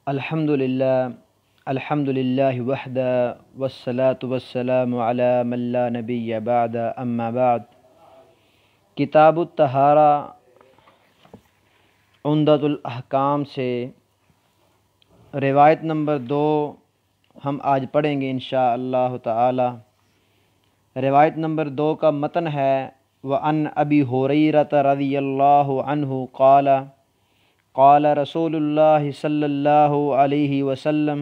الحمد للہ وحدہ والصلاة والسلام علی من لا نبی بعد اما بعد۔ کتاب الطہارہ عمدۃ الاحکام سے روایت نمبر 2 ہم آج پڑھیں گے انشاءاللہ تعالی۔ روایت نمبر 2 کا متن ہے وعن ابی ہریرہ رضی اللہ عنہ قال قال رسول اللہ صلی اللہ علیہ وسلم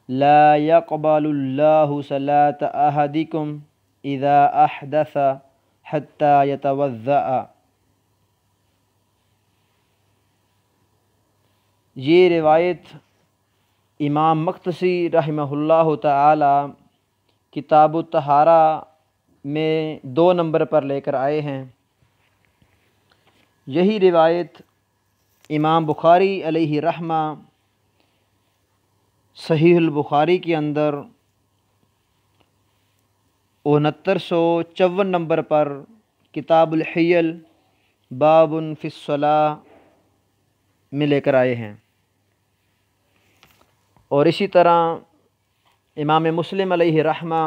لا يقبل اللہ صلاة احدکم اذا احدث حتی یتوضأ۔ یہ روایت امام مقدسی رحمہ اللہ تعالی کتاب الطہارہ میں 2 نمبر پر لے کر آئے ہیں۔ یہی روایت امام بخاری علیہ رحمہ صحیح البخاری کے اندر 6954 نمبر پر کتاب الحیل باب فی الصلاۃ میں لے کر آئے ہیں، اور اسی طرح امام مسلم علیہ رحمہ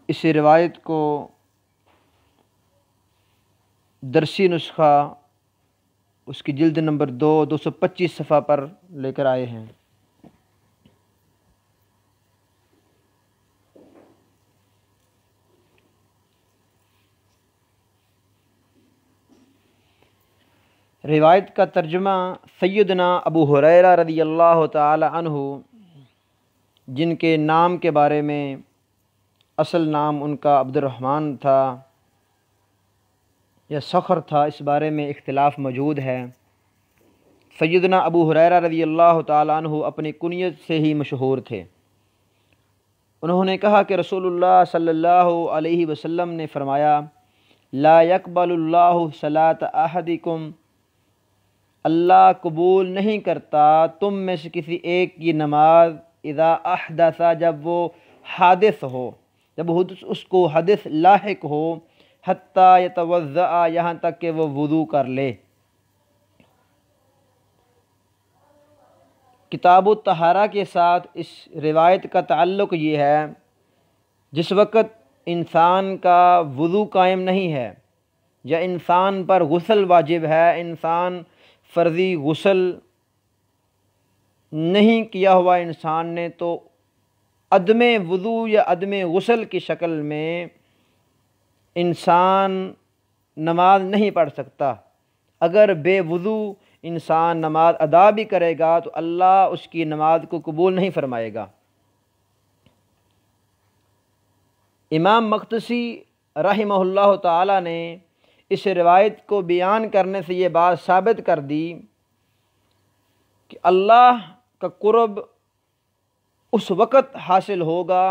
اس روایت کو درسی نسخہ اس کی جلد نمبر 225 صفحہ پر لے کر آئے ہیں۔ روایت کا ترجمہ سیدنا ابو ہریرہ رضی اللہ تعالی عنہ، جن کے نام کے بارے میں اصل نام ان کا عبد الرحمن تھا یا صخر تھا، اس بارے میں اختلاف موجود ہے۔ سیدنا ابو ہریرہ رضی اللہ تعالی عنہ اپنی کنیت سے ہی مشہور تھے۔ انہوں نے کہا کہ رسول اللہ صلی اللہ علیہ وسلم نے فرمایا لا يقبل اللہ صلاة احدکم، اللہ قبول نہیں کرتا تم میں سے کسی ایک کی نماز اذا احدث، جب وہ حادث ہو، جب اس کو حدث لاحق ہو، حتی یتوضأ، یہاں تک کہ وہ وضو کر لے۔ کتاب الطہارہ کے ساتھ اس روایت کا تعلق یہ ہے جس وقت انسان کا وضو قائم نہیں ہے یا انسان پر غسل واجب ہے، انسان فرضی غسل نہیں کیا ہوا انسان نے، تو عدم وضو یا عدم غسل کی شکل میں انسان نماز نہیں پڑھ سکتا۔ اگر بے وضو انسان نماز ادا بھی کرے گا تو اللہ اس کی نماز کو قبول نہیں فرمائے گا۔ امام مقدسی رحمہ اللہ تعالی نے اس روایت کو بیان کرنے سے یہ بات ثابت کر دی کہ اللہ کا قرب اس وقت حاصل ہوگا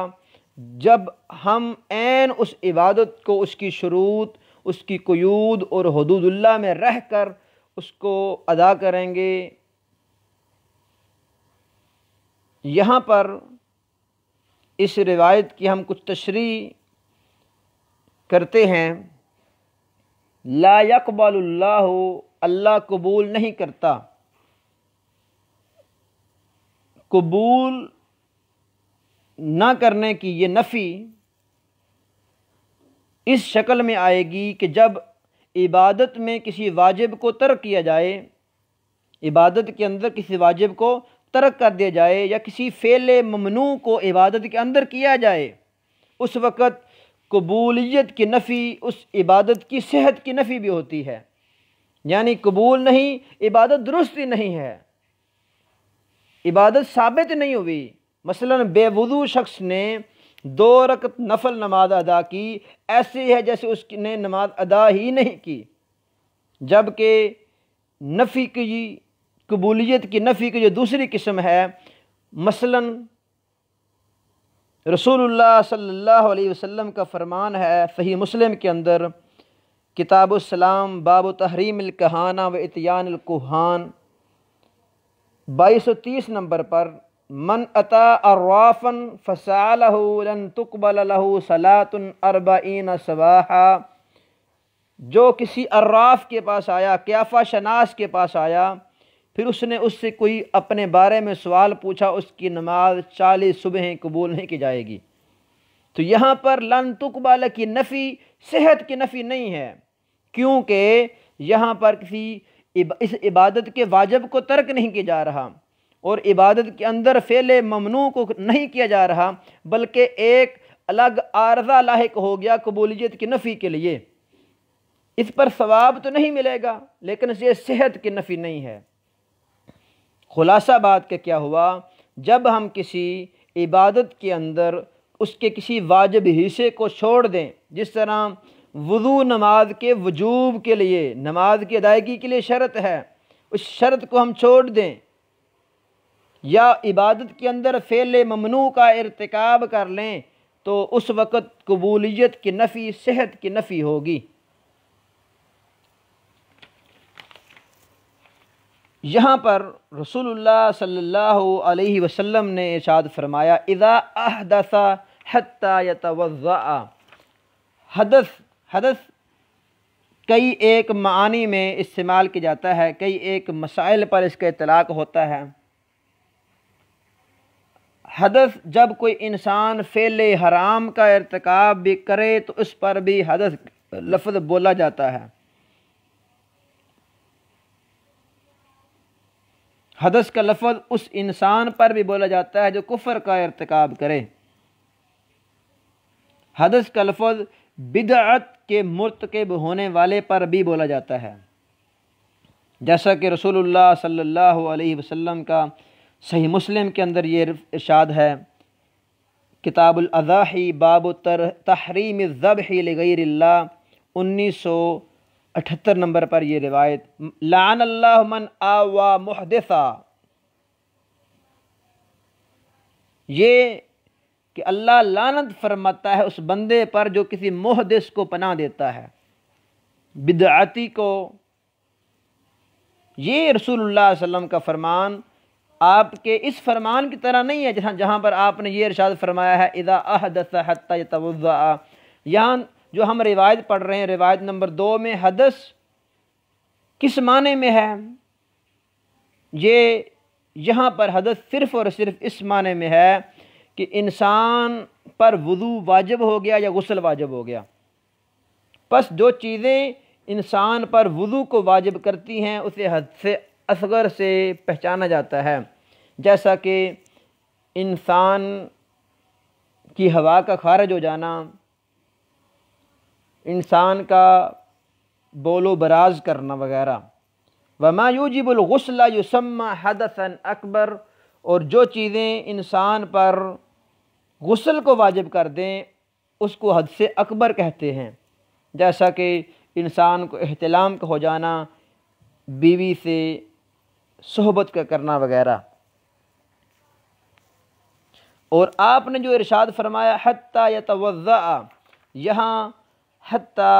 جب ہم عین اس عبادت کو، اس کی شروط، اس کی قیود اور حدود اللہ میں رہ کر اس کو ادا کریں گے۔ یہاں پر اس روایت کی ہم کچھ تشریح کرتے ہیں۔ لا يقبل اللہ، اللہ قبول نہیں کرتا۔ قبول نہ کرنے کی یہ نفی اس شکل میں آئے گی کہ جب عبادت میں کسی واجب کو ترک کیا جائے، عبادت کے اندر کسی واجب کو ترک کر دیا جائے یا کسی فعل ممنوع کو عبادت کے اندر کیا جائے، اس وقت قبولیت کی نفی اس عبادت کی صحت کی نفی بھی ہوتی ہے، یعنی قبول نہیں، عبادت درست ہی نہیں ہے، عبادت ثابت نہیں ہوئی۔ مثلا بے وضو شخص نے 2 رکعت نفل نماز ادا کی، ایسے ہے جیسے اس نے نماز ادا ہی نہیں کی، جبکہ نفی کی، قبولیت کی نفی کی جو دوسری قسم ہے، مثلا رسول اللہ صلی اللہ علیہ وسلم کا فرمان ہے صحیح مسلم کے اندر کتاب السلام باب تحریم الکہانہ و اتیان الکہان 2230 نمبر پر من اتا عرافا فسألہ لن تقبل له صلاة 40 صباحا، جو کسی عراف کے پاس آیا، قیافہ شناس کے پاس آیا، پھر اس نے اس سے کوئی اپنے بارے میں سوال پوچھا، اس کی نماز 40 صبحیں قبول نہیں کی جائے گی۔ تو یہاں پر لن تقبل کی نفی صحت کی نفی نہیں ہے، کیونکہ یہاں پر اس عبادت کے واجب کو ترک نہیں کیا جا رہا، اور عبادت کے اندر فعل ممنوع کو نہیں کیا جا رہا، بلکہ ایک الگ عارضہ لاحق ہو گیا قبولیت کی نفی کے لیے۔ اس پر ثواب تو نہیں ملے گا، لیکن یہ صحت کی نفی نہیں ہے۔ خلاصہ بات کہ کیا ہوا، جب ہم کسی عبادت کے اندر اس کے کسی واجب حصے کو چھوڑ دیں، جس طرح وضو نماز کے وجوب کے لیے، نماز کی ادائیگی کے لیے شرط ہے، اس شرط کو ہم چھوڑ دیں، یا عبادت کے اندر فعل ممنوع کا ارتکاب کر لیں، تو اس وقت قبولیت کی نفی صحت کی نفی ہوگی۔ یہاں پر رسول اللہ صلی اللہ علیہ وسلم نے ارشاد فرمایا، اذا احدث حتی یتوضأ۔ حدث کئی ایک معانی میں استعمال کیا جاتا ہے، کئی ایک مسائل پر اس کا اطلاق ہوتا ہے۔ حدث جب کوئی انسان فعل حرام کا ارتکاب بھی کرے تو اس پر بھی حدث لفظ بولا جاتا ہے۔ حدث کا لفظ اس انسان پر بھی بولا جاتا ہے جو کفر کا ارتکاب کرے۔ حدث کا لفظ بدعت کے مرتکب ہونے والے پر بھی بولا جاتا ہے، جیسا کہ رسول اللہ صلی اللہ علیہ وسلم کا صحیح مسلم کے اندر یہ ارشاد ہے، کتاب الاضاحی باب تحریم الذبح لغیر اللہ، 1978 نمبر پر یہ روایت، لعن اللہ من آوى محدثا، یہ کہ اللہ لعنت فرماتا ہے اس بندے پر جو کسی محدث کو پناہ دیتا ہے، بدعتی کو۔ یہ رسول اللہ صلی اللہ علیہ وسلم کا فرمان آپ کے اس فرمان کی طرح نہیں ہے جہاں پر آپ نے یہ ارشاد فرمایا ہے اذا احدث حتی یتوضأ۔ یہاں جو ہم روایت پڑھ رہے ہیں، روایت نمبر 2 میں حدث کس معنی میں ہے؟ یہ یہاں پر حدث صرف اور صرف اس معنی میں ہے کہ انسان پر وضو واجب ہو گیا یا غسل واجب ہو گیا۔ پس جو چیزیں انسان پر وضو کو واجب کرتی ہیں اسے حدث اصغر سے پہچانا جاتا ہے، جیسا کہ انسان کی ہوا کا خارج ہو جانا، انسان کا بول و براز کرنا وغیرہ۔ وما یوجب الغسل یسمى حدثا اکبر، اور جو چیزیں انسان پر غسل کو واجب کر دیں اس کو حدث اکبر کہتے ہیں، جیسا کہ انسان کو احتلام کا ہو جانا، بیوی سے صحبت کا کرنا وغیرہ۔ اور آپ نے جو ارشاد فرمایا حتی یتوضأ، یہاں حتی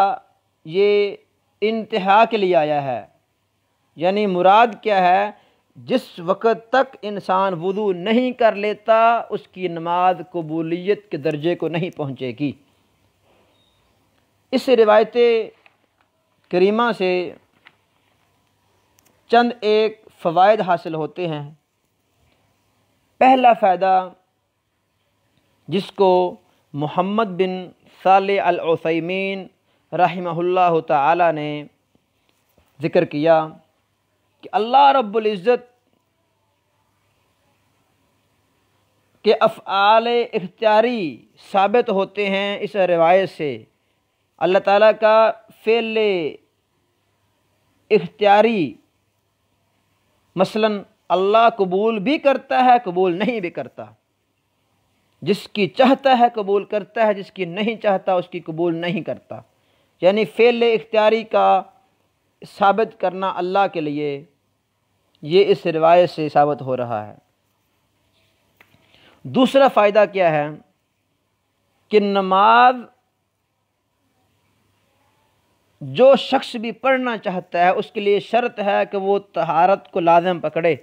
یہ انتہا کے لیے آیا ہے، یعنی مراد کیا ہے؟ جس وقت تک انسان وضو نہیں کر لیتا اس کی نماز قبولیت کے درجے کو نہیں پہنچے گی۔ اس روایت کریمہ سے چند ایک فوائد حاصل ہوتے ہیں۔ پہلا فائدہ جس کو محمد بن صالح العثیمین رحمہ اللہ تعالی نے ذکر کیا کہ اللہ رب العزت کے افعال اختیاری ثابت ہوتے ہیں اس روایت سے۔ اللہ تعالیٰ کا فعل اختیاری مثلا اللہ قبول بھی کرتا ہے، قبول نہیں بھی کرتا، جس کی چاہتا ہے قبول کرتا ہے، جس کی نہیں چاہتا اس کی قبول نہیں کرتا، یعنی فعل اختیاری کا ثابت کرنا اللہ کے لیے، یہ اس روایت سے ثابت ہو رہا ہے۔ دوسرا فائدہ کیا ہے کہ نماز جو شخص بھی پڑھنا چاہتا ہے اس کے لیے شرط ہے کہ وہ طہارت کو لازم پکڑے،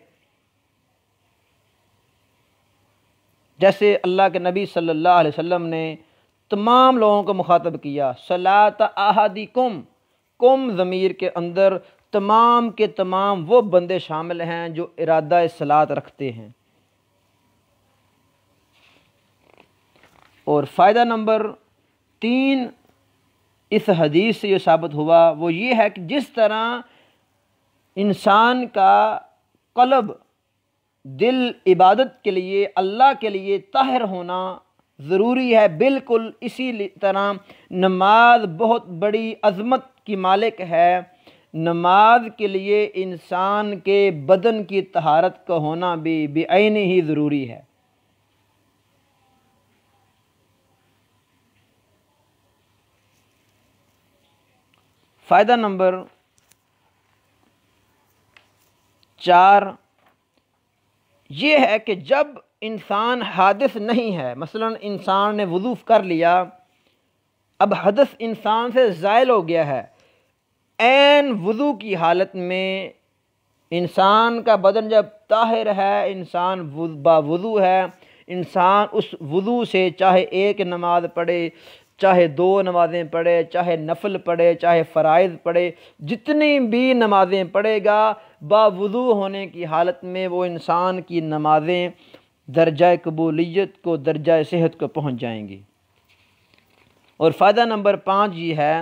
جیسے اللہ کے نبی صلی اللہ علیہ وسلم نے تمام لوگوں کو مخاطب کیا، صلاۃ احدکم، کم ضمیر کے اندر تمام کے تمام وہ بندے شامل ہیں جو ارادہ صلاۃ رکھتے ہیں۔ اور فائدہ نمبر 3 اس حدیث سے یہ ثابت ہوا وہ یہ ہے کہ جس طرح انسان کا قلب، دل عبادت کے لیے، اللہ کے لیے طاہر ہونا ضروری ہے، بالکل اسی طرح نماز بہت بڑی عظمت کی مالک ہے۔ نماز کے لیے انسان کے بدن کی طہارت کا ہونا بھی بعینہ ہی ضروری ہے۔ فائدہ نمبر 4 یہ ہے کہ جب انسان حادث نہیں ہے، مثلا انسان نے وضو کر لیا، اب حدث انسان سے زائل ہو گیا ہے، عین وضو کی حالت میں انسان کا بدن جب طاہر ہے، انسان باوضو ہے، انسان اس وضو سے چاہے ایک نماز پڑھے، چاہے 2 نمازیں پڑھے، چاہے نفل پڑھے، چاہے فرائض پڑھے، جتنی بھی نمازیں پڑھے گا، باوضو ہونے کی حالت میں وہ انسان کی نمازیں درجہ قبولیت کو، درجہ صحت کو پہنچ جائیں گی۔ اور فائدہ نمبر 5 یہ ہے،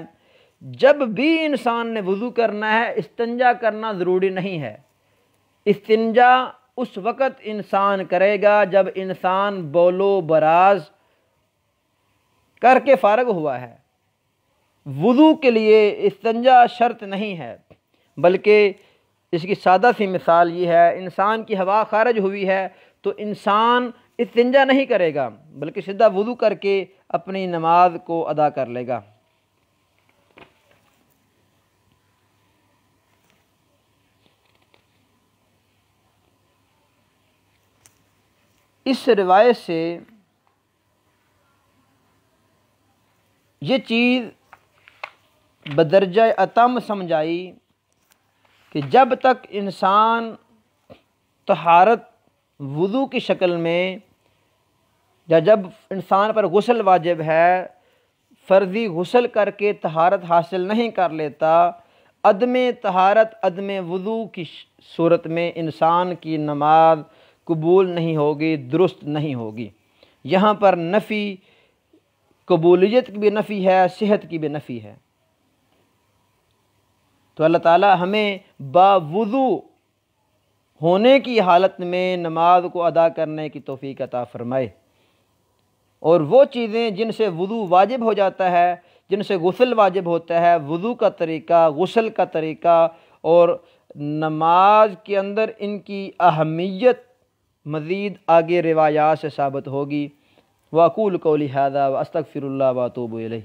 جب بھی انسان نے وضو کرنا ہے، استنجا کرنا ضروری نہیں ہے۔ استنجا اس وقت انسان کرے گا جب انسان بول و براز کر کے فارغ ہوا ہے۔ وضو کے لیے استنجا شرط نہیں ہے، بلکہ اس کی سادہ سی مثال یہ ہے، انسان کی ہوا خارج ہوئی ہے تو انسان استنجا نہیں کرے گا، بلکہ سیدھا وضو کر کے اپنی نماز کو ادا کر لے گا۔ اس روایت سے یہ چیز بدرجہ اتم سمجھائی کہ جب تک انسان طہارت وضو کی شکل میں، یا جب انسان پر غسل واجب ہے، فرضی غسل کر کے طہارت حاصل نہیں کر لیتا، عدم طہارت، عدم وضو کی صورت میں انسان کی نماز قبول نہیں ہوگی، درست نہیں ہوگی۔ یہاں پر نفی قبولیت کی بھی نفی ہے، صحت کی بھی نفی ہے۔ تو اللہ تعالی ہمیں باوضو ہونے کی حالت میں نماز کو ادا کرنے کی توفیق عطا فرمائے، اور وہ چیزیں جن سے وضو واجب ہو جاتا ہے، جن سے غسل واجب ہوتا ہے، وضو کا طریقہ، غسل کا طریقہ اور نماز کے اندر ان کی اہمیت مزید آگے روایات سے ثابت ہوگی۔ وَأَقُولُ قَوْلِي هَذَا وَأَسْتَغْفِرُ اللَّهَ وَأَتُوبُ إِلَيْهِ۔